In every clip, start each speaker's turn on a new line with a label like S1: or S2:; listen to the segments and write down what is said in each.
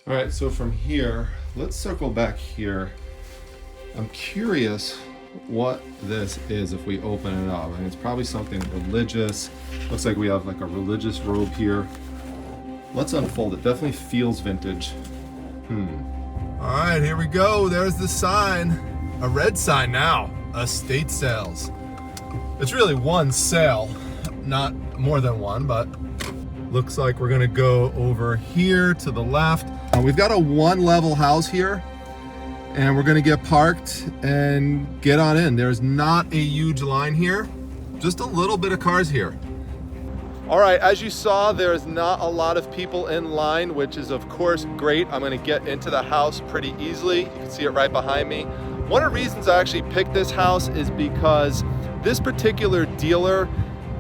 S1: All right, so from here, let's circle back here. I'm curious what this is if we open it up. I mean, it's probably something religious. Looks like we have like a religious robe here. Let's unfold it. Definitely feels vintage. All right, here we go. There's the sign. A red sign now. Estate sales. It's really one sale, not more than one, but looks like we're gonna go over here to the left. We've got a one-level house here, and we're gonna get parked and get on in. There's not a huge line here, just a little bit of cars here. All right, as you saw, there's not a lot of people in line, which is of course great. I'm gonna get into the house pretty easily. You can see it right behind me. One of the reasons I actually picked this house is because this particular dealer,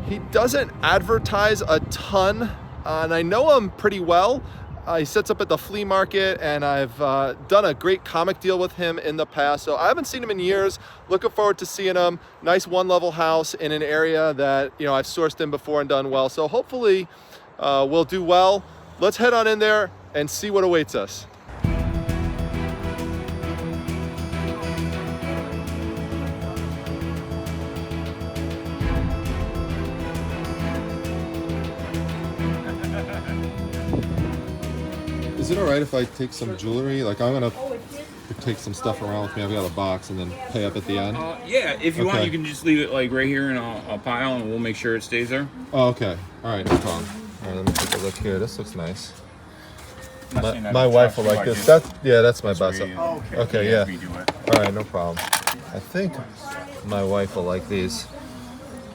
S1: he doesn't advertise a ton, and I know him pretty well. He sits up at the flea market, and I've done a great comic deal with him in the past, so I haven't seen him in years. Looking forward to seeing him. Nice one-level house in an area that, you know, I've sourced in before and done well, so hopefully we'll do well. Let's head on in there and see what awaits us. Is it all right if I take some jewelry? Like, I'm gonna take some stuff around with me. I've got a box and then pay up at the end.
S2: Yeah, if you want, you can just leave it like right here in a pile, and we'll make sure it stays there.
S1: Oh, okay. All right, no problem. All right, let me take a look here. This looks nice. My wife will like this. That's my bust.
S2: Oh,
S1: okay, yeah. All right, no problem. I think my wife will like these.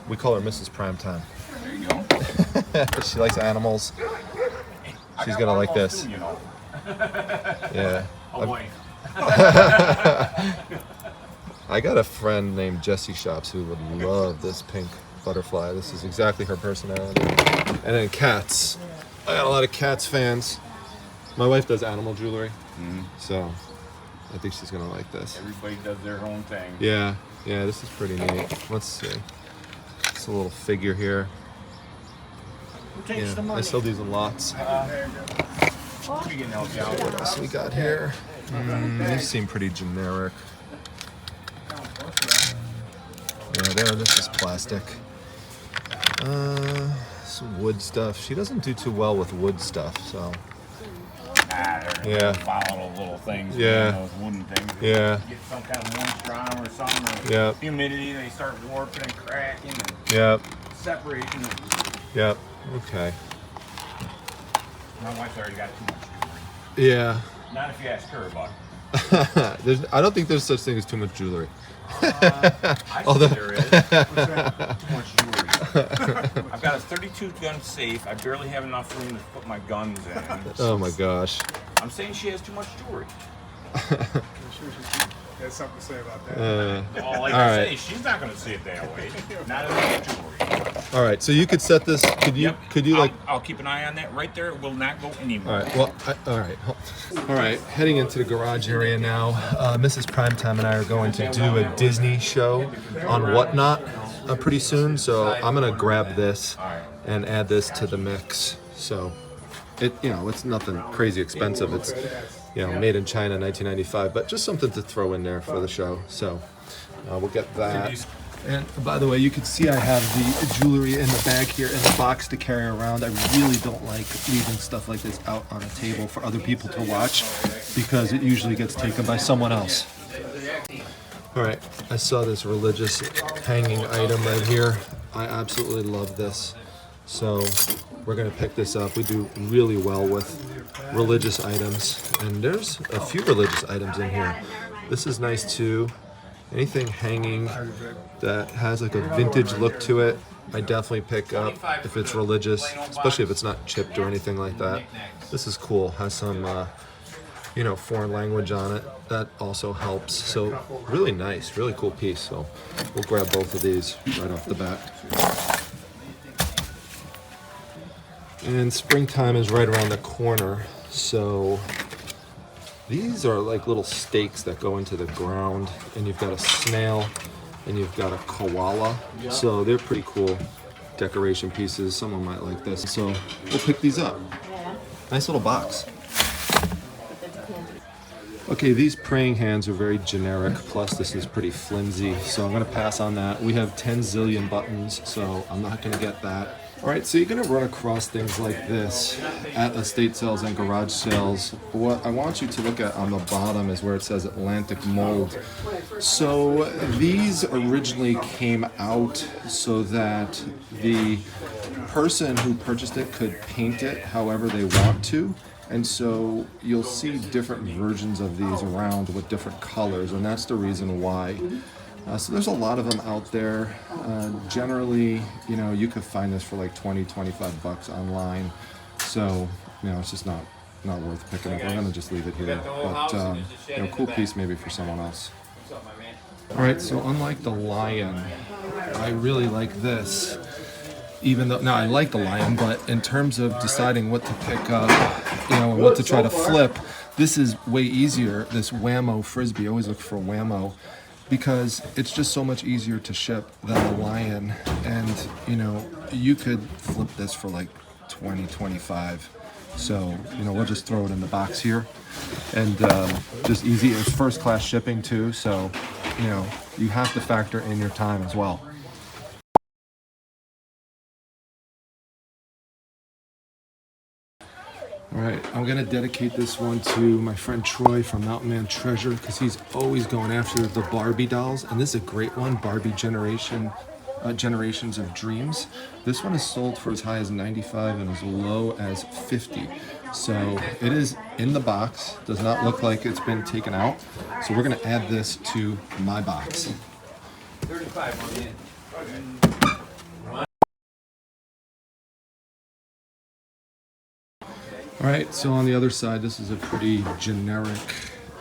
S1: We call her Mrs. Primetime.
S2: There you go.
S1: She likes animals. She's gonna like this.
S2: Too, you know.
S1: Yeah.
S2: A wife.
S1: I got a friend named Jessie Shops who would love this pink butterfly. This is exactly her personality. And then cats. I got a lot of cats fans. My wife does animal jewelry, so I think she's gonna like this.
S2: Everybody does their own thing.
S1: Yeah, this is pretty neat. Let's see. It's a little figure here. Yeah, I sell these in lots.
S2: We can help you out.
S1: What else we got here? These seem pretty generic. Yeah, this is plastic. Some wood stuff. She doesn't do too well with wood stuff, so.
S2: Yeah. Volatile little things.
S1: Yeah.
S2: Those wooden things.
S1: Yeah.
S2: Get some kind of moisture on them or something.
S1: Yeah.
S2: Humidity, they start warping and cracking and separating.
S1: Yep. Okay.
S2: My wife's already got too much jewelry.
S1: Yeah.
S2: Not if you ask her about
S1: it. I don't think there's such thing as too much jewelry.
S2: I think there is. Too much jewelry. I've got a 32 gun safe. I barely have enough room to put my guns in.
S1: Oh my gosh.
S2: I'm saying she has too much jewelry.
S3: There's something to say about that.
S2: Well, like I say, she's not going to see it that way. Not if I get jewelry.
S1: All right, so you could set this. Could you?
S2: Yep.
S1: Could you like?
S2: I'll keep an eye on that right there. It will not go anywhere.
S1: All right. Well, all right. Heading into the garage area now. Mrs. Primetime and I are going to do a Disney show on Whatnot pretty soon. So I'm gonna grab this and add this to the mix. So it's nothing crazy expensive. It's made in China, 1995, but just something to throw in there for the show. So we'll get that. And by the way, you can see I have the jewelry in the bag here in the box to carry around. I really don't like leaving stuff like this out on a table for other people to watch because it usually gets taken by someone else. All right, I saw this religious hanging item right here. I absolutely love this. So we're gonna pick this up. We do really well with religious items, and there's a few religious items in here. This is nice too. Anything hanging that has like a vintage look to it, I definitely pick up if it's religious, especially if it's not chipped or anything like that. This is cool. Has some, foreign language on it. That also helps. So really nice, really cool piece. So we'll grab both of these right off the bat. And springtime is right around the corner, so these are like little stakes that go into the ground, and you've got a snail and you've got a koala. So they're pretty cool decoration pieces. Someone might like this. So we'll pick these up. Nice little box. Okay, these praying hands are very generic, plus this is pretty flimsy, so I'm gonna pass on that. We have 10 zillion buttons, so I'm not gonna get that. All right, so you're gonna run across things like this at estate sales and garage sales. What I want you to look at on the bottom is where it says Atlantic Mold. So these originally came out so that the person who purchased it could paint it however they want to. And so you'll see different versions of these around with different colors, and that's the reason why. So there's a lot of them out there. Generally, you know, you could find this for like 20, 25 bucks online. So, you know, it's just not worth picking up. We're gonna just leave it here. But, you know, cool piece maybe for someone else. All right, so unlike the Lion, I really like this. Even though, now I like the Lion, but in terms of deciding what to pick up, you know, and what to try to flip, this is way easier, this Whammo Frisbee. Always look for Whammo, because it's just so much easier to ship than the Lion. And, you know, you could flip this for like 20, 25. So, you know, we'll just throw it in the box here. And just easy, it's first class shipping too, so, you know, you have to factor in your time as well. All right, I'm gonna dedicate this one to my friend Troy from Mountain Man Treasure, because he's always going after the Barbie dolls, and this is a great one, Barbie Generations of Dreams. This one is sold for as high as 95 and as low as 50. So it is in the box, does not look like it's been taken out. So we're gonna add this to my box.
S2: 35 on the end.
S1: All right, so on the other side, this is a pretty generic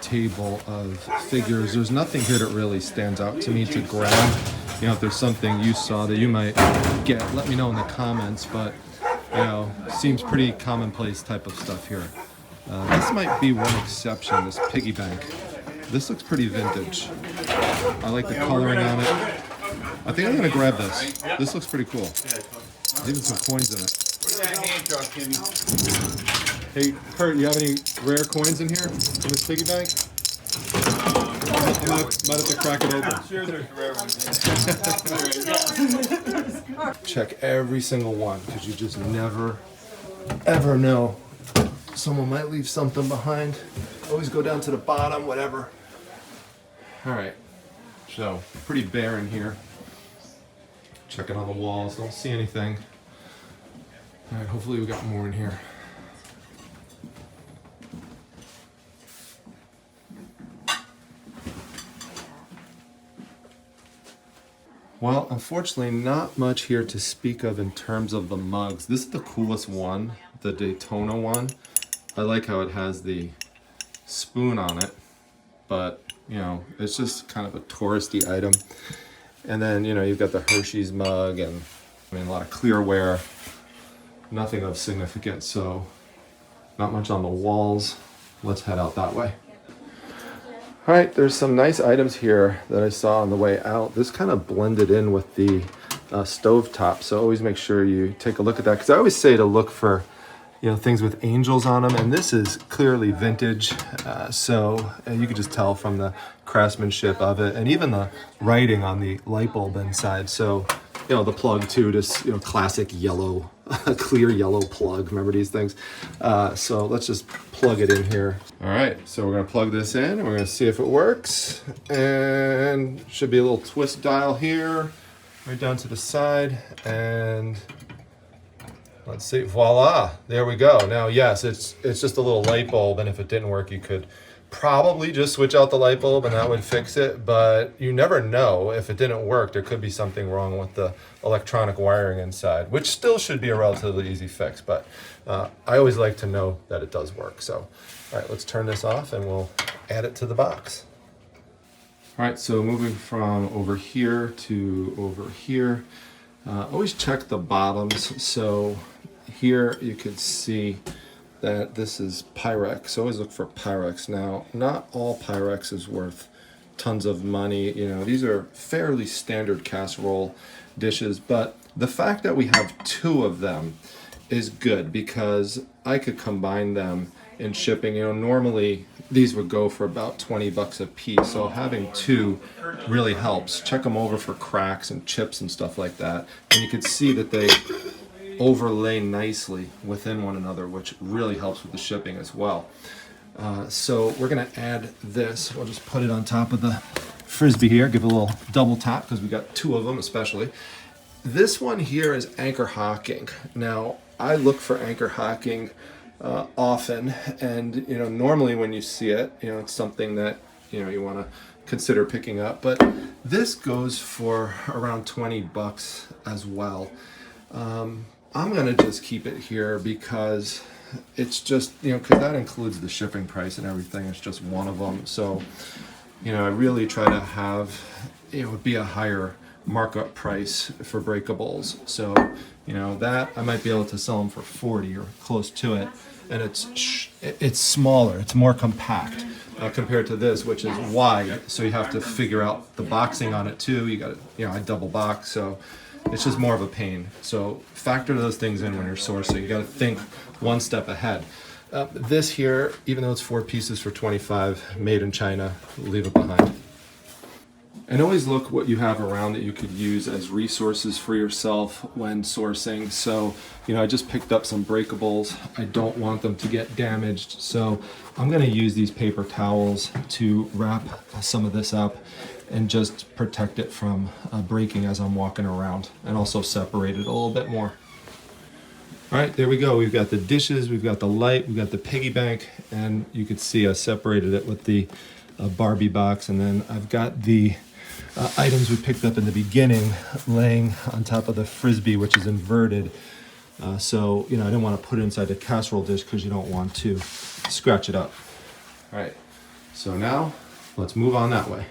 S1: table of figures. There's nothing here that really stands out to me to grab. You know, if there's something you saw that you might get, let me know in the comments, but, you know, seems pretty commonplace type of stuff here. This might be one exception, this piggy bank. This looks pretty vintage. I like the coloring on it. I think I'm gonna grab this. This looks pretty cool. There's even some coins in it. Hey, Kurt, you have any rare coins in here in this piggy bank? Might have to crack it open.
S2: I'm sure there's rare ones.
S1: Check every single one, because you just never, ever know. Someone might leave something behind. Always go down to the bottom, whatever. All right, so pretty bare in here. Checking on the walls, don't see anything. All right, hopefully we got more in here. Well, unfortunately, not much here to speak of in terms of the mugs. This is the coolest one, the Daytona one. I like how it has the spoon on it, but, you know, it's just kind of a touristy item. And then, you know, you've got the Hershey's mug and, I mean, a lot of clearware. Nothing of significance, so not much on the walls. Let's head out that way. All right, there's some nice items here that I saw on the way out. This kind of blended in with the stove top, so always make sure you take a look at that, because I always say to look for, you know, things with angels on them, and this is clearly vintage, so you can just tell from the craftsmanship of it, and even the writing on the light bulb inside. So, you know, the plug too, just, you know, classic yellow, clear yellow plug. Remember these things? So let's just plug it in here. All right, so we're gonna plug this in and we're gonna see if it works. And should be a little twist dial here, right down to the side. And let's see, voila, there we go. Now, yes, it's just a little light bulb, and if it didn't work, you could probably just switch out the light bulb and that would fix it, but you never know. If it didn't work, there could be something wrong with the electronic wiring inside, which still should be a relatively easy fix, but I always like to know that it does work. So, all right, let's turn this off and we'll add it to the box. All right, so moving from over here to over here, always check the bottoms. So here you could see that this is Pyrex. Always look for Pyrex. Now, not all Pyrex is worth tons of money. You know, these are fairly standard casserole dishes, but the fact that we have two of them is good, because I could combine them in shipping. You know, normally these would go for about 20 bucks a piece, so having two really helps. Check them over for cracks and chips and stuff like that, and you can see that they overlay nicely within one another, which really helps with the shipping as well. So we're gonna add this. We'll just put it on top of the Frisbee here, give it a little double tap because we got two of them especially. This one here is anchor hocking. Now, I look for anchor hocking often, and you know, normally when you see it, you know, it's something that you know you want to consider picking up. But this goes for around 20 bucks as well. I'm gonna just keep it here because it's just, you know, because that includes the shipping price and everything. It's just one of them, so you know, I really try to have it would be a higher markup price for breakables. So, you know, that I might be able to sell them for 40 or close to it, and it's smaller, it's more compact compared to this, which is wide. So you have to figure out the boxing on it too. You got to, you know, I double box, so it's just more of a pain. So factor those things in when you're sourcing. You got to think one step ahead. This here, even though it's 4 pieces for 25, made in China, leave it behind. And always look what you have around that you could use as resources for yourself when sourcing. So, you know, I just picked up some breakables. I don't want them to get damaged, so I'm gonna use these paper towels to wrap some of this up and just protect it from breaking as I'm walking around, and also separate it a little bit more. All right, there we go. We've got the dishes, we've got the light, we've got the piggy bank, and you can see I separated it with the Barbie box, and then I've got the items we picked up in the beginning laying on top of the Frisbee, which is inverted. So, you know, I didn't want to put it inside the casserole dish because you don't want to scratch it up. All right, so now let's move on that way.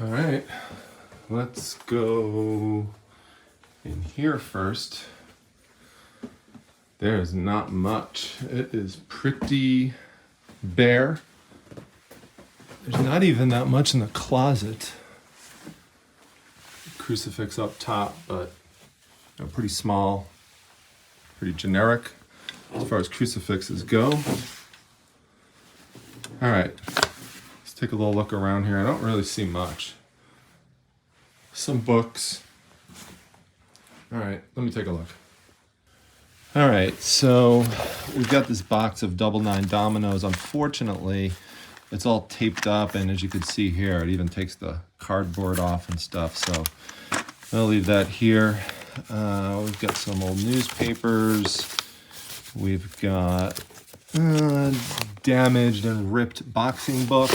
S1: All right, let's go in here first. There's not much. It is pretty bare. There's not even that much in the closet. Crucifix up top, but you know, pretty small, pretty generic as far as crucifixes go. All right, let's take a little look around here. I don't really see much. Some books. All right, let me take a look. All right, so we've got this box of double 9 dominoes. Unfortunately, it's all taped up, and as you can see here, it even takes the cardboard off and stuff, so I'll leave that here. We've got some old newspapers. We've got damaged and ripped boxing book,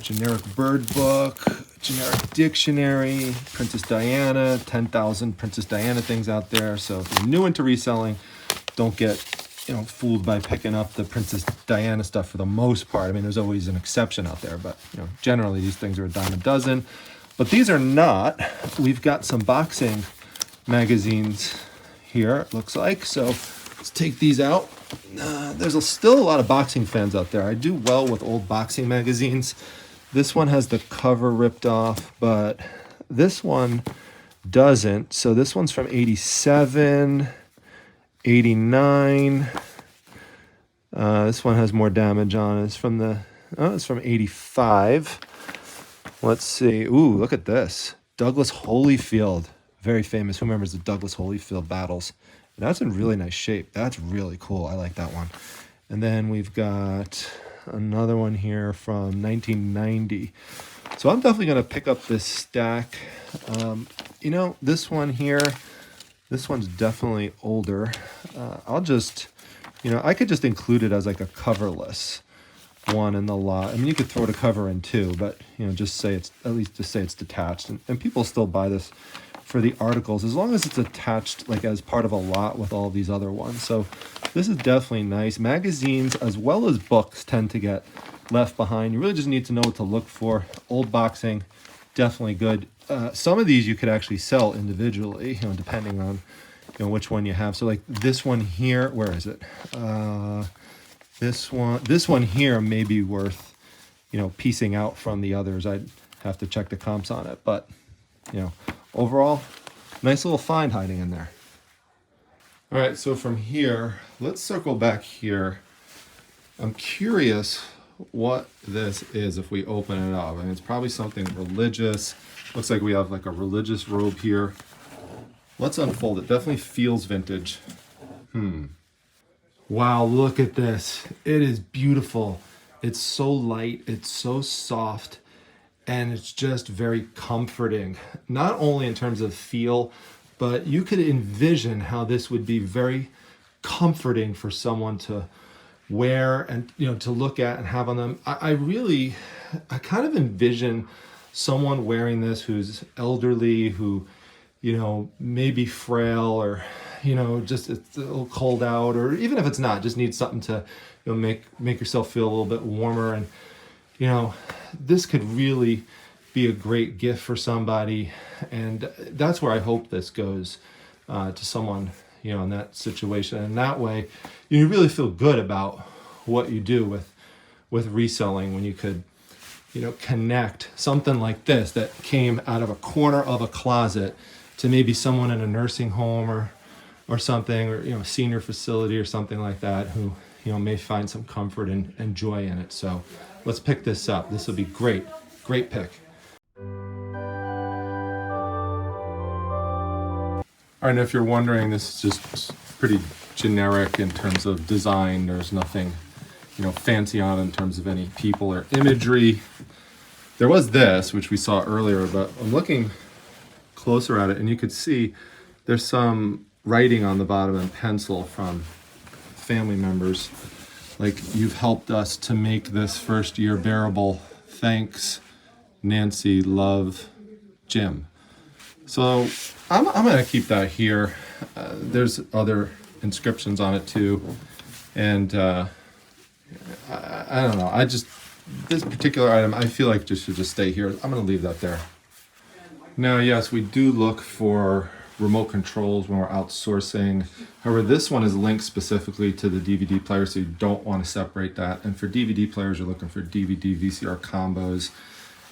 S1: generic bird book, generic dictionary, Princess Diana, 10,000 Princess Diana things out there. So if you're new into reselling, don't get, you know, fooled by picking up the Princess Diana stuff for the most part. I mean, there's always an exception out there, but you know, generally these things are a dime a dozen. But these are not. We've got some boxing magazines here, it looks like. So let's take these out. There's still a lot of boxing fans out there. I do well with old boxing magazines. This one has the cover ripped off, but this one doesn't. So this one's from 87, 89. This one has more damage on it. It's from 85. Let's see. Ooh, look at this. Douglas Holyfield. Very famous. Who remembers the Douglas Holyfield battles? That's in really nice shape. That's really cool. I like that one. And then we've got another one here from 1990. So I'm definitely going to pick up this stack. You know, this one here, this one's definitely older. I'll just, you know, I could just include it as like a coverless one in the lot. I mean, you could throw the cover in too, but, you know, just say it's, at least just say it's detached. And people still buy this for the articles, as long as it's attached like as part of a lot with all these other ones. So this is definitely nice. Magazines as well as books tend to get left behind. You really just need to know what to look for. Old boxing, definitely good. Some of these you could actually sell individually, you know, depending on, you know, which one you have. So like this one here, where is it? This one here may be worth, you know, piecing out from the others. I'd have to check the comps on it, but you know, overall, nice little find hiding in there. All right, so from here, let's circle back here. I'm curious what this is if we open it up. I mean, it's probably something religious. Looks like we have like a religious robe here. Let's unfold it. Definitely feels vintage. Wow, look at this. It is beautiful. It's so light, it's so soft, and it's just very comforting. Not only in terms of feel, but you could envision how this would be very comforting for someone to wear and, you know, to look at and have on them. I kind of envision someone wearing this who's elderly, who, you know, may be frail, or, you know, just it's a little cold out, or even if it's not, just needs something to, you know, make yourself feel a little bit warmer. And, you know, this could really be a great gift for somebody. And that's where I hope this goes to someone, you know, in that situation. And that way you really feel good about what you do with reselling, when you could, you know, connect something like this that came out of a corner of a closet to maybe someone in a nursing home or something, or, you know, senior facility or something like that, who, you know, may find some comfort and joy in it. So let's pick this up. This will be great. Great pick. All right, and if you're wondering, this is just pretty generic in terms of design. There's nothing, you know, fancy on it in terms of any people or imagery. There was this, which we saw earlier, but I'm looking closer at it, and you could see there's some writing on the bottom in pencil from family members, like, "You've helped us to make this first year bearable. Thanks, Nancy, love, Jim." So I'm gonna keep that here. There's other inscriptions on it too, and I don't know. This particular item, I feel like just should just stay here. I'm gonna leave that there. Now, yes, we do look for remote controls when we're outsourcing. However, this one is linked specifically to the DVD player, so you don't want to separate that. And for DVD players, you're looking for DVD VCR combos,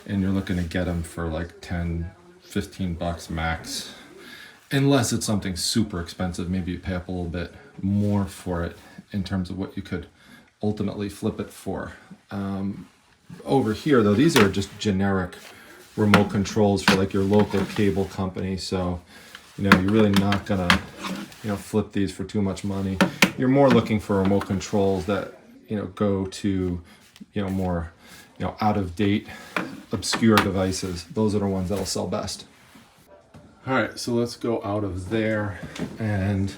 S1: and you're looking to get them for like 10, 15 bucks max. Unless it's something super expensive, maybe you pay up a little bit more for it in terms of what you could ultimately flip it for. Over here, though, these are just generic remote controls for like your local cable company. So, you know, you're really not gonna, you know, flip these for too much money. You're more looking for remote controls that, you know, go to, you know, more, you know, out of date, obscure devices. Those are the ones that'll sell best. All right, so let's go out of there and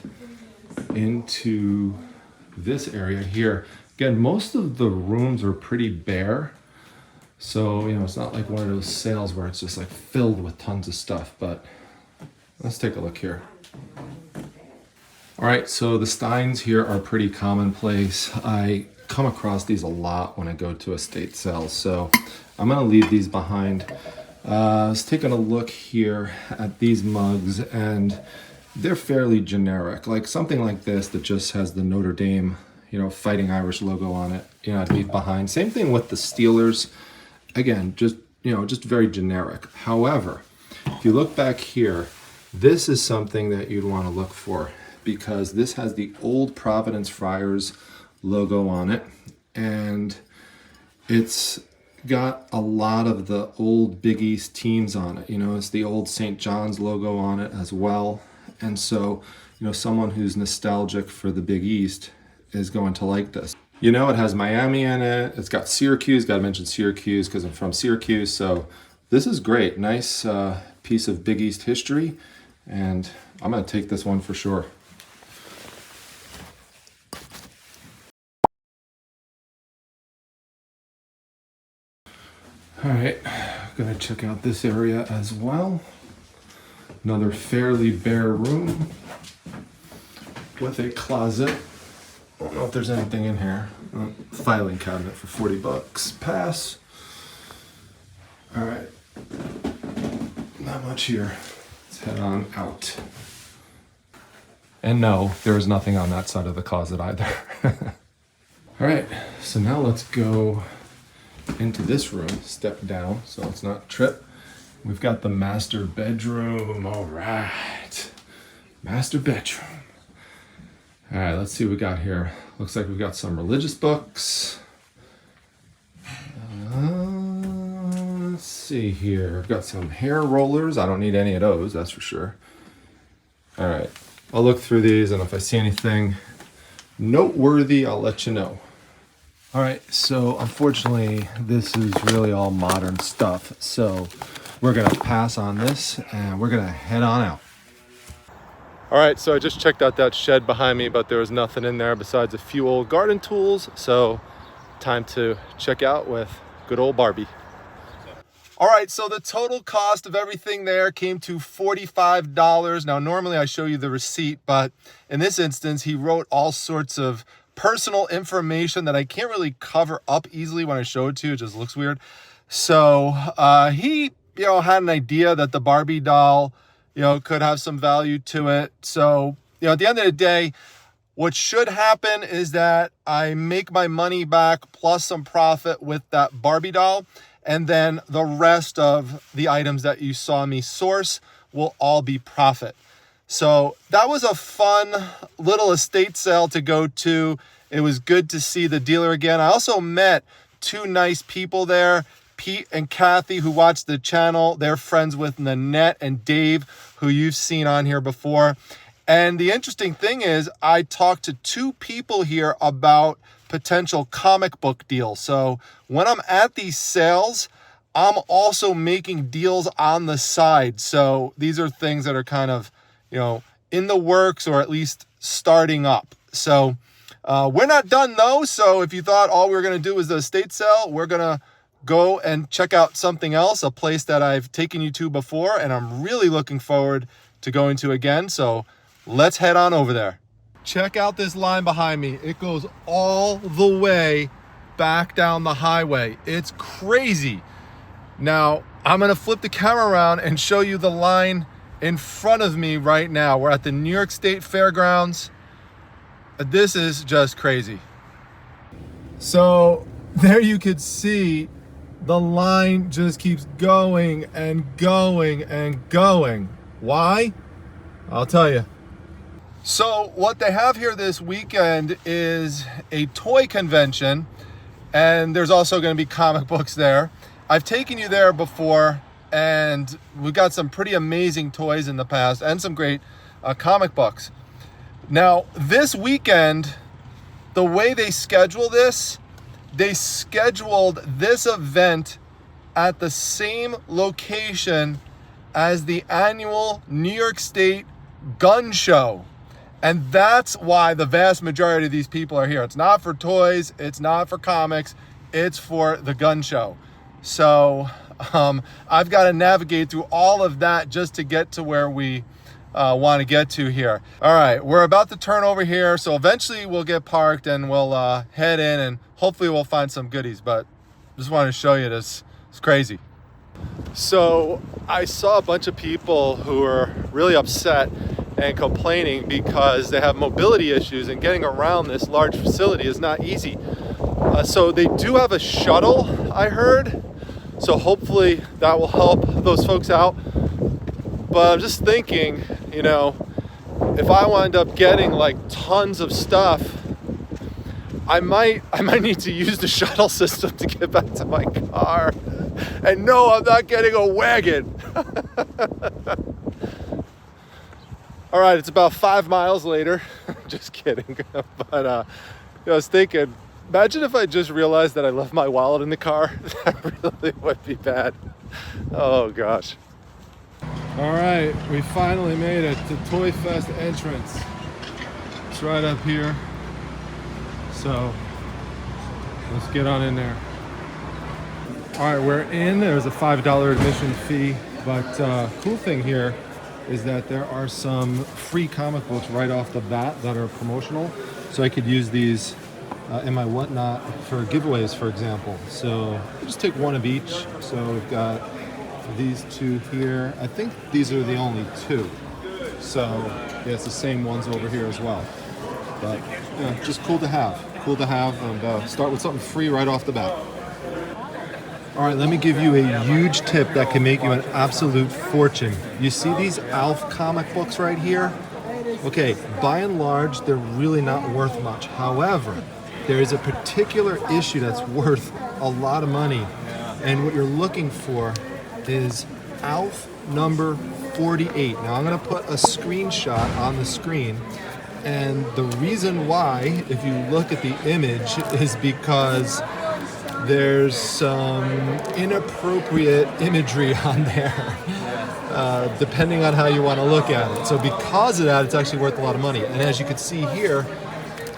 S1: into this area here. Again, most of the rooms are pretty bare. So, you know, it's not like one of those sales where it's just like filled with tons of stuff, but let's take a look here. All right, so the Steins here are pretty commonplace. I come across these a lot when I go to estate sales, so I'm gonna leave these behind. I was taking a look here at these mugs, and they're fairly generic. Like something like this that just has the Notre Dame, you know, Fighting Irish logo on it, you know, I'd leave behind. Same thing with the Steelers. Again, just, you know, just very generic. However, if you look back here, this is something that you'd want to look for, because this has the old Providence Friars logo on it, and it's got a lot of the old Big East teams on it. You know, it's the old St. John's logo on it as well. And so, you know, someone who's nostalgic for the Big East is going to like this. You know, it has Miami in it. It's got Syracuse. Got to mention Syracuse because I'm from Syracuse. So this is great. Nice piece of Big East history. And I'm going to take this one for sure. All right, gonna check out this area as well. Another fairly bare room with a closet. I don't know if there's anything in here. Filing cabinet for 40 bucks. Pass. All right, not much here. Let's head on out. And no, there was nothing on that side of the closet either. All right, so now let's go into this room, step down so it's not trip. We've got the master bedroom. All right, master bedroom. All right, let's see what we got here. Looks like we've got some religious books. Let's see here. I've got some hair rollers. I don't need any of those, that's for sure. All right, I'll look through these, and if I see anything noteworthy, I'll let you know. All right, so unfortunately, this is really all modern stuff. So we're gonna pass on this, and we're gonna head on out. All right, so I just checked out that shed behind me, but there was nothing in there besides a few old garden tools. So time to check out with good old Barbie. All right, so the total cost of everything there came to $45. Now, normally I show you the receipt, but in this instance, he wrote all sorts of personal information that I can't really cover up easily when I show it to you. It just looks weird. So he, had an idea that the Barbie doll, could have some value to it. So, at the end of the day, what should happen is that I make my money back plus some profit with that Barbie doll. And then the rest of the items that you saw me source will all be profit. So that was a fun little estate sale to go to. It was good to see the dealer again. I also met two nice people there, Pete and Kathy, who watch the channel. They're friends with Nanette and Dave, who you've seen on here before. And the interesting thing is I talked to two people here about potential comic book deals. So when I'm at these sales, I'm also making deals on the side. So these are things that are kind of, in the works, or at least starting up. So we're not done though. So if you thought all we were going to do was the estate sale, we're going to go and check out something else, a place that I've taken you to before, and I'm really looking forward to going to again. So let's head on over there. Check out this line behind me. It goes all the way back down the highway. It's crazy. Now, I'm gonna flip the camera around and show you the line in front of me right now. We're at the New York State Fairgrounds. This is just crazy. So there you could see the line just keeps going and going and going. Why? I'll tell you. So what they have here this weekend is a toy convention, and there's also going to be comic books there. I've taken you there before, and we've got some pretty amazing toys in the past and some great comic books. Now, this weekend, the way they schedule this, they scheduled this event at the same location as the annual New York State gun show. And that's why the vast majority of these people are here. It's not for toys, it's not for comics, it's for the gun show. So I've got to navigate through all of that just to get to where we want to get to here. All right, we're about to turn over here, so eventually we'll get parked and we'll head in, and hopefully we'll find some goodies, but just wanted to show you this. It's crazy. So I saw a bunch of people who are really upset and complaining because they have mobility issues, and getting around this large facility is not easy. So they do have a shuttle, I heard. So hopefully that will help those folks out. But I'm just thinking, if I wind up getting like tons of stuff, I might need to use the shuttle system to get back to my car. And no, I'm not getting a wagon. All right, it's about 5 miles later. Just kidding. But I was thinking, imagine if I just realized that I left my wallet in the car. That really would be bad. Oh gosh. All right, we finally made it to Toy Fest entrance. It's right up here. So let's get on in there. All right, we're in. There's a $5 admission fee, but cool thing here is that there are some free comic books right off the bat that are promotional. So I could use these in my whatnot for giveaways, for example. So I'll just take one of each. So we've got these two here. I think these are the only two. So yeah, it's the same ones over here as well. But yeah, just cool to have. Cool to have, and start with something free right off the bat. All right, let me give you a huge tip that can make you an absolute fortune. You see these ALF comic books right here? Okay, by and large, they're really not worth much. However, there is a particular issue that's worth a lot of money. And what you're looking for is ALF number 48. Now I'm gonna put a screenshot on the screen. And the reason why, if you look at the image, is because there's some inappropriate imagery on there, depending on how you want to look at it. So because of that, it's actually worth a lot of money. And as you can see here,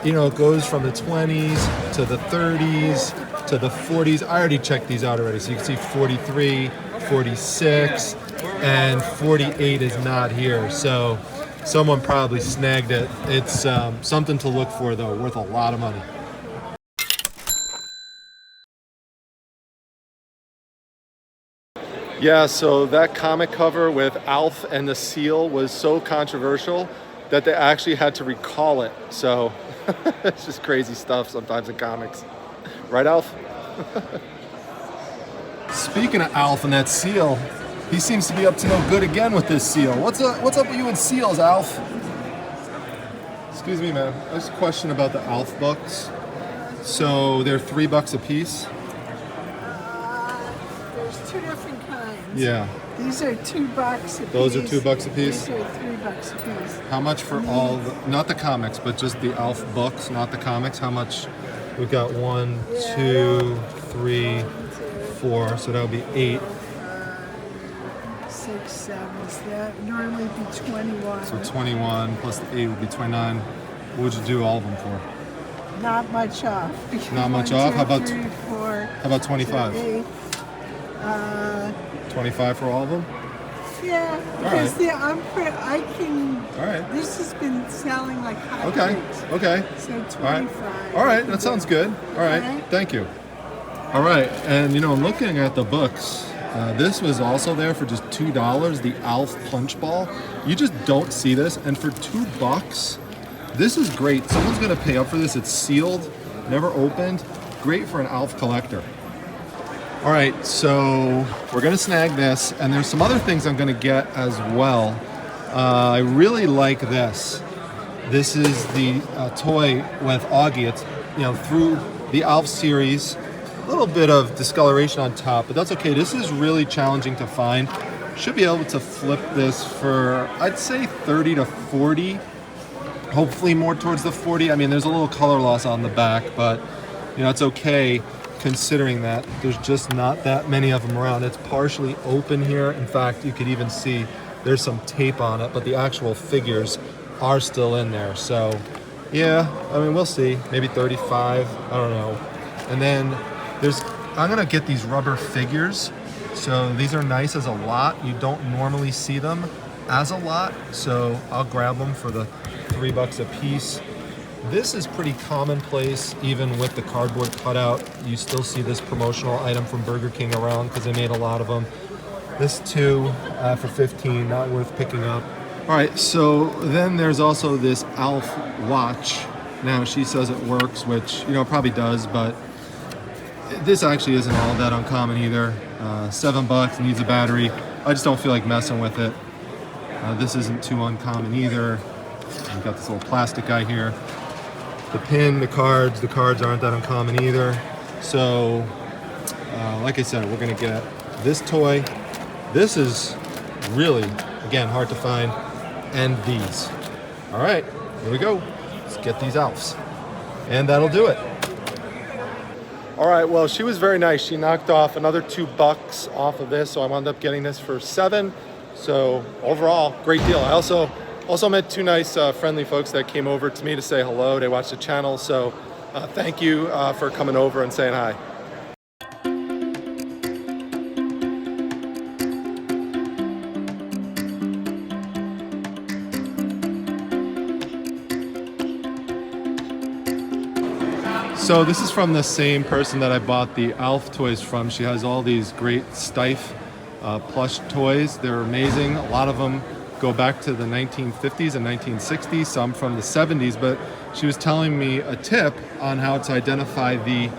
S1: you know, it goes from the 20s to the 30s to the 40s. I already checked these out already. So you can see 43, 46, and 48 is not here. So someone probably snagged it. It's something to look for though, worth a lot of money. Yeah, so that comic cover with Alf and the seal was so controversial that they actually had to recall it. So it's just crazy stuff sometimes in comics. Right, Alf? Speaking of Alf and that seal, he seems to be up to no good again with this seal. What's up with you and seals, Alf? Excuse me, man. I just a question about the Alf books. So they're $3 a piece?
S4: There's two different kinds.
S1: Yeah.
S4: These are $2 a piece.
S1: Those are $2 a piece?
S4: These are $3 a piece.
S1: How much for all the, not the comics, but just the Alf books, not the comics? How much? We've got 1, 2, 3, 4, so that would be 8.
S4: 6, 7. So that normally be 21.
S1: So 21 plus the 8 would be 29. What would you do all of them for?
S4: Not much off.
S1: Not much off? How about 25?
S4: 8.
S1: 25 for all of them?
S4: Yeah, because I can.
S1: All right.
S4: This has been selling like hot
S1: Okay.
S4: cakes.
S1: Okay.
S4: So
S1: All right.
S4: 25.
S1: All right. That sounds good. All right.
S4: Okay.
S1: Thank you. All right. And you know, looking at the books, this was also there for just $2. The Alf Punch Ball. You just don't see this, and for $2, this is great. Someone's gonna pay up for this. It's sealed, never opened. Great for an Alf collector. All right, so we're gonna snag this, and there's some other things I'm gonna get as well. I really like this. This is the toy with Augie. It's, you know, through the Alf series. A little bit of discoloration on top, but that's okay. This is really challenging to find. Should be able to flip this for, I'd say 30 to 40. Hopefully more towards the 40. I mean, there's a little color loss on the back, but you know, it's okay considering that there's just not that many of them around. It's partially open here. In fact, you could even see there's some tape on it, but the actual figures are still in there. So yeah, I mean, we'll see. Maybe 35, I don't know. And then I'm gonna get these rubber figures. So these are nice as a lot. You don't normally see them as a lot. So I'll grab them for the $3 a piece. This is pretty commonplace, even with the cardboard cutout. You still see this promotional item from Burger King around because they made a lot of them. This too, for 15, not worth picking up. All right, so then there's also this Alf watch. Now she says it works, which, you know, it probably does, but this actually isn't all that uncommon either. $7, needs a battery. I just don't feel like messing with it. This isn't too uncommon either. We've got this little plastic guy here. The pin, the cards aren't that uncommon either. So, like I said, we're gonna get this toy. This is really, again, hard to find. And these. All right, here we go. Let's get these Alfs. And that'll do it. All right, well, she was very nice. She knocked off another $2 off of this, so I wound up getting this for $7. So overall, great deal. I also met two nice friendly folks that came over to me to say hello. They watched the channel, so thank you for coming over and saying hi. So this is from the same person that I bought the Alf toys from. She has all these great Stife plush toys. They're amazing. A lot of them go back to the 1950s and 1960s, some from the 70s, but she was telling me a tip on how to identify the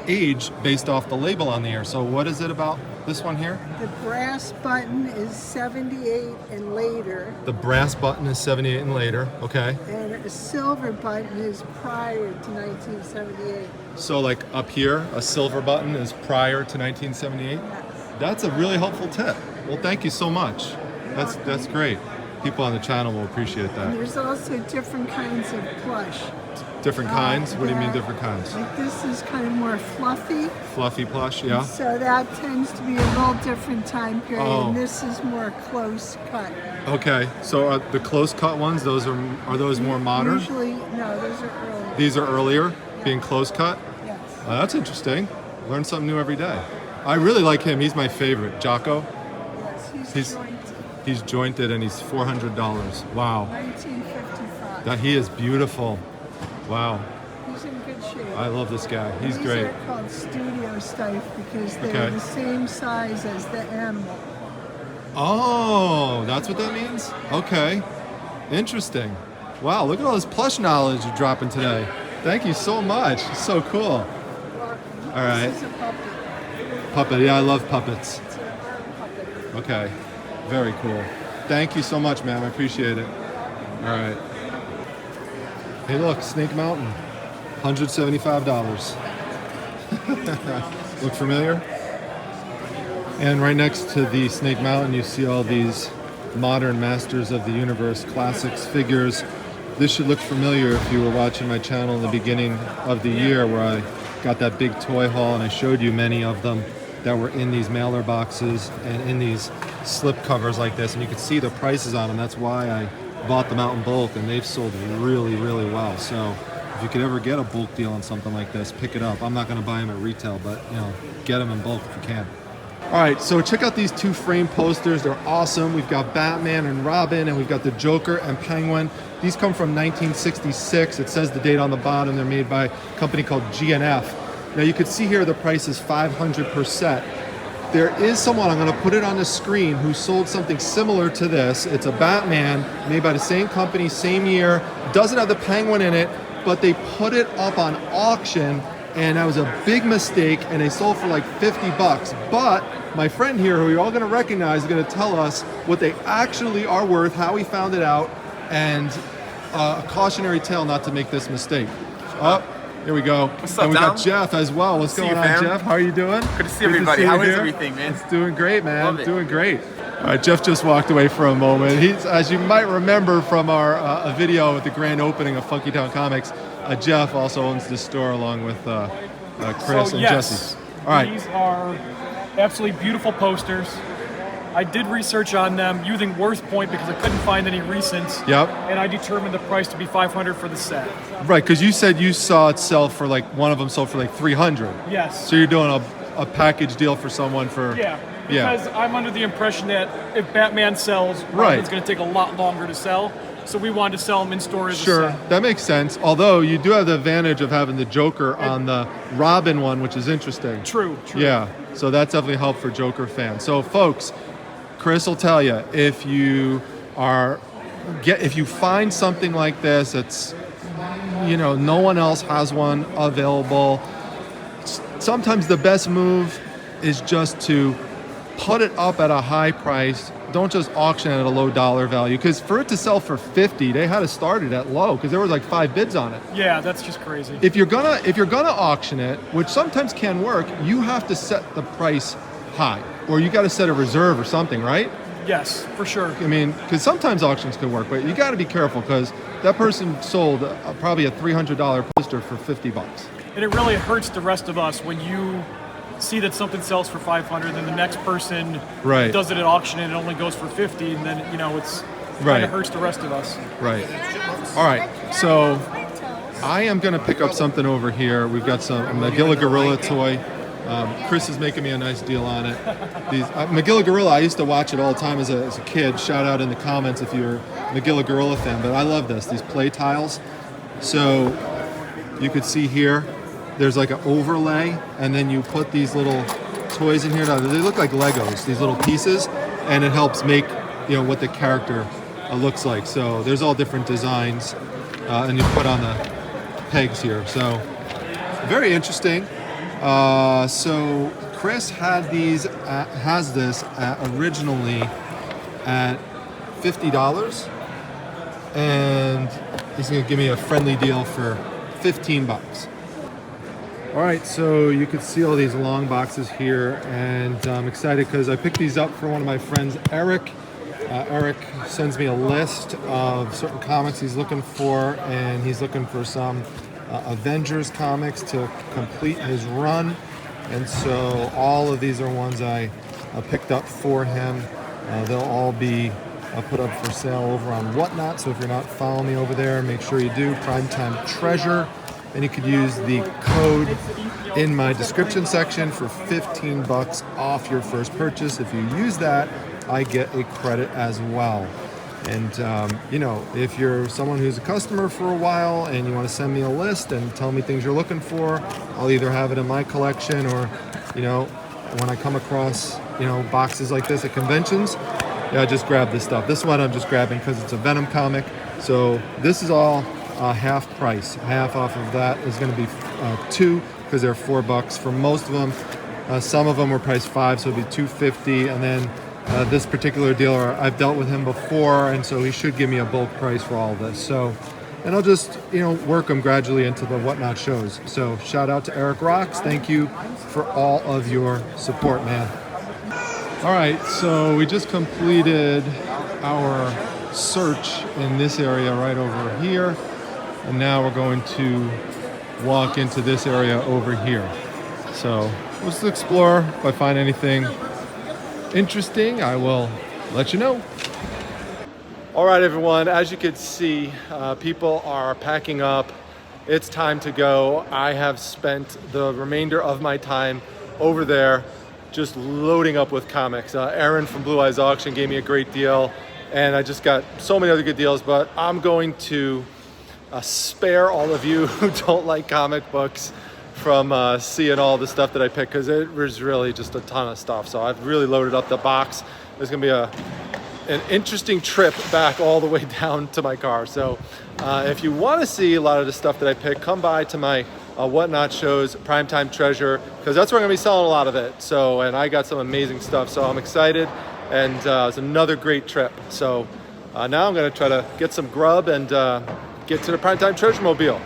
S1: age based off the label on the ear. So what is it about This one here?
S4: The brass button is 78 and later,
S1: The brass button is 78 and later. Okay.
S4: and a silver button is prior to 1978.
S1: So like up here, a silver button is prior to 1978.
S4: Yes.
S1: That's a really helpful tip. Well, thank you so much. That's great. People on the channel will appreciate
S4: And
S1: that.
S4: there's also different kinds of plush.
S1: Different kinds? What do you mean
S4: that-
S1: different kinds?
S4: Like this is kind of more fluffy,
S1: Fluffy plush, yeah?
S4: so that tends to be a little different time period.
S1: Oh.
S4: And this is more close cut.
S1: Okay, so the close cut ones, those are those more modern?
S4: Usually, no, those are early.
S1: These are earlier, being close cut?
S4: Yes.
S1: That's interesting. Learn something new every day. I really like him. He's my favorite. Jocko.
S4: Yes,
S1: He's-
S4: jointed.
S1: He's jointed and he's $400. Wow.
S4: 1955.
S1: That he is beautiful. Wow.
S4: He's in good shape.
S1: I love this guy. He's
S4: These
S1: great.
S4: are called studio stiff because they're
S1: Okay.
S4: the same size as the animal.
S1: Oh, that's what that means? Okay. Interesting. Wow, look at all this plush knowledge you're dropping today. Thank you so much. It's so cool. All right.
S4: This is a puppet.
S1: Puppet. Yeah, I love puppets.
S4: It's an arm puppet.
S1: Okay. Very cool. Thank you so much, ma'am. I appreciate it. All right. Hey, look, Snake Mountain. $175. Look familiar? And right next to the Snake Mountain, you see all these modern Masters of the Universe classics figures. This should look familiar if you were watching my channel in the beginning of the year where I got that big toy haul and I showed you many of them that were in these mailer boxes and in these slip covers like this. And you can see the prices on them. That's why I bought them out in bulk, and they've sold really, really well. So if you could ever get a bulk deal on something like this, pick it up. I'm not going to buy them at retail, but get them in bulk if you can. All right, so check out these two frame posters. They're awesome. We've got Batman and Robin, and we've got the Joker and Penguin. These come from 1966. It says the date on the bottom. They're made by a company called G&F. Now you can see here the price is 500%. There is someone, I'm going to put it on the screen, who sold something similar to this. It's a Batman made by the same company, same year. Doesn't have the Penguin in it, but they put it up on auction, and that was a big mistake, and they sold for like 50 bucks. But my friend here, who you're all going to recognize, is going to tell us what they actually are worth, how he found it out, and a cautionary tale not to make this mistake. Oh, here we go.
S5: What's up,
S1: and we got
S5: Dom?
S1: Jeff as well. What's
S5: See
S1: going
S5: you,
S1: on,
S5: fam.
S1: Jeff? How are you doing?
S5: Good to see everybody. How is everything, man?
S1: It's doing great, man.
S5: Love it.
S1: Doing great. All right, Jeff just walked away for a moment. He's, as you might remember from our a video at the grand opening of Funky Town Comics, Jeff also owns the store along with Chris and Jesse. All right.
S6: These are absolutely beautiful posters. I did research on them using Worth Point because I couldn't find any recent.
S1: Yep.
S6: And I determined the price to be $500 for the set.
S1: Right, because you said you saw it sell for like, one of them sold for like 300.
S6: Yes.
S1: So you're doing a package deal for someone for...
S6: Yeah.
S1: Yeah.
S6: Because I'm under the impression that if Batman sells,
S1: Right.
S6: it's going to take a lot longer to sell. So we wanted to sell them in store as
S1: Sure,
S6: a set.
S1: that makes sense. Although you do have the advantage of having the Joker on the Robin one, which is interesting.
S6: True.
S1: Yeah, so that's definitely helped for Joker fans. So folks, Chris will tell you, if you find something like this, it's, no one else has one available. Sometimes the best move is just to put it up at a high price. Don't just auction it at a low dollar value, because for it to sell for 50, they had to start it at low because there was like 5 bids on it.
S6: Yeah, that's just crazy.
S1: If you're gonna auction it, which sometimes can work, you have to set the price high, or you got to set a reserve or something, right?
S6: Yes, for sure.
S1: I mean, because sometimes auctions can work, but you got to be careful because that person sold probably a $300 poster for 50 bucks.
S6: And it really hurts the rest of us when you see that something sells for 500, then the next person
S1: Right.
S6: does it at auction and it only goes for 50, and then it's
S1: Right.
S6: kind of hurts the rest of us.
S1: Right. All right. So I am going to pick up something over here. We've got some Magilla Gorilla toy. Chris is making me a nice deal on it. These Magilla Gorilla, I used to watch it all the time as a kid. Shout out in the comments if you're a Magilla Gorilla fan. But I love this. These play tiles. So you could see here, there's like an overlay, and then you put these little toys in here. Now, they look like Legos, these little pieces, and it helps make what the character looks like. So there's all different designs, and you put on the pegs here. So very interesting. So Chris had these, has this originally at $50, and he's gonna give me a friendly deal for 15 bucks. All right, so you can see all these long boxes here, and I'm excited because I picked these up for one of my friends, Eric. Eric sends me a list of certain comics he's looking for, and he's looking for some Avengers comics to complete his run. And so all of these are ones I picked up for him. They'll all be put up for sale over on Whatnot. So if you're not following me over there, make sure you do. Primetime Treasure. And you could use the code in my description section for 15 bucks off your first purchase. If you use that, I get a credit as well. And you know, if you're someone who's a customer for a while and you want to send me a list and tell me things you're looking for, I'll either have it in my collection, or, you know, when I come across, you know, boxes like this at conventions, yeah, I just grab this stuff. This one I'm just grabbing because it's a Venom comic. So this is all half price. Half off of that is going to be 2, because they're $4 for most of them. Some of them were priced 5, so it'd be $2.50. And then this particular dealer, I've dealt with him before, and so he should give me a bulk price for all of this. So, and I'll just, you know, work them gradually into the Whatnot shows. So shout out to Eric Rocks. Thank you for all of your support, man. All right, so we just completed our search in this area right over here, and now we're going to walk into this area over here. So let's explore. If I find anything interesting, I will let you know. All right, everyone, as you can see, people are packing up. It's time to go. I have spent the remainder of my time over there just loading up with comics. Aaron from Blue Eyes Auction gave me a great deal, and I just got so many other good deals, but I'm going to spare all of you who don't like comic books from seeing all the stuff that I picked, because it was really just a ton of stuff. So I've really loaded up the box. There's gonna be an interesting trip back all the way down to my car. So if you want to see a lot of the stuff that I picked, come by to my Whatnot shows, Primetime Treasure, because that's where I'm gonna be selling a lot of it. So, and I got some amazing stuff, so I'm excited, and it's another great trip. So now I'm gonna try to get some grub and get to the Primetime Treasure Mobile.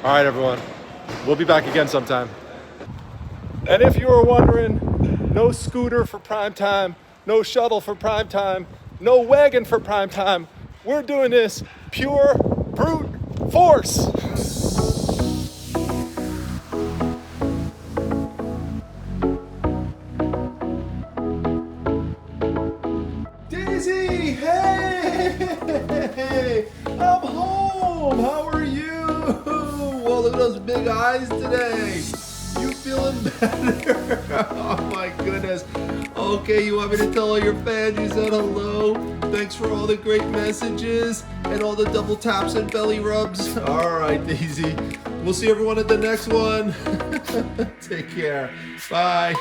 S1: All right, everyone. We'll be back again sometime. And if you were wondering, no scooter for Primetime, no shuttle for Primetime, no wagon for Primetime. We're doing this pure brute force. Daisy, hey, I'm home. How are you? Well, look at those big eyes today. You feeling better? Oh my goodness. Okay, you want me to tell all your fans you said hello? Thanks for all the great messages and all the double taps and belly rubs. All right, Daisy. We'll see everyone at the next one. Take care. Bye.